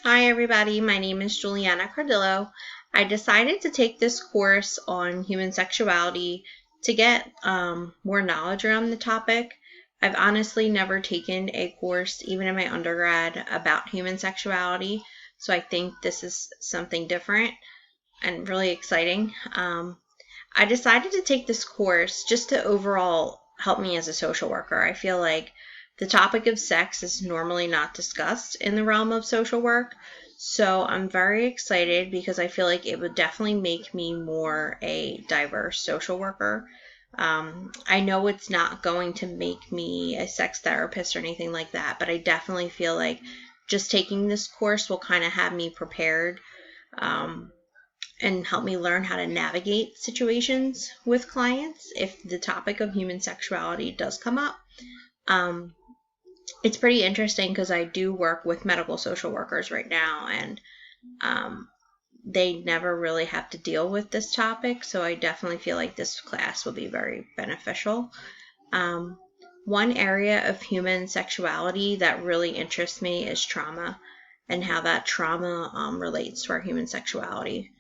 Hi everybody, my name is Juliana Cardillo. I decided to take this course on human sexuality to get more knowledge around the topic. I've honestly never taken a course, even in my undergrad, about human sexuality, so I think this is something different and really exciting. I decided to take this course just to overall help me as a social worker. I feel like the topic of sex is normally not discussed in the realm of social work. So I'm very excited because I feel like it would definitely make me more a diverse social worker. I know it's not going to make me a sex therapist or anything like that, but I definitely feel like just taking this course will kind of have me prepared. Um, and help me learn how to navigate situations with clients if the topic of human sexuality does come up. Um, it's pretty interesting because I do work with medical social workers right now, and um, they never really have to deal with this topic, so I definitely feel like this class will be very beneficial. Um, One area of human sexuality that really interests me is trauma and how that trauma relates to our human sexuality.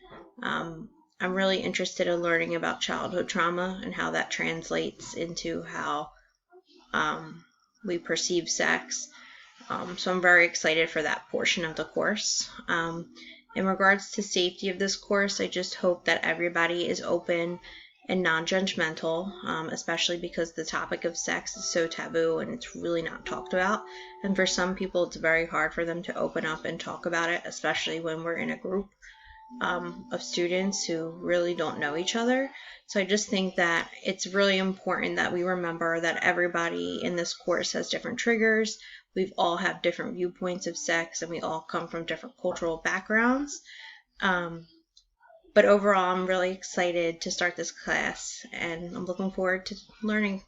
Um, I'm really interested in learning about childhood trauma and how that translates into how um, we perceive sex. So I'm very excited for that portion of the course. In regards to safety of this course, I just hope that everybody is open and non-judgmental, especially because the topic of sex is so taboo and it's really not talked about. And for some people, it's very hard for them to open up and talk about it, especially when we're in a group of students who really don't know each other. So I just think that it's really important that we remember that everybody in this course has different triggers. We've all have different viewpoints of sex and we all come from different cultural backgrounds. Um, but overall, I'm really excited to start this class and I'm looking forward to learning.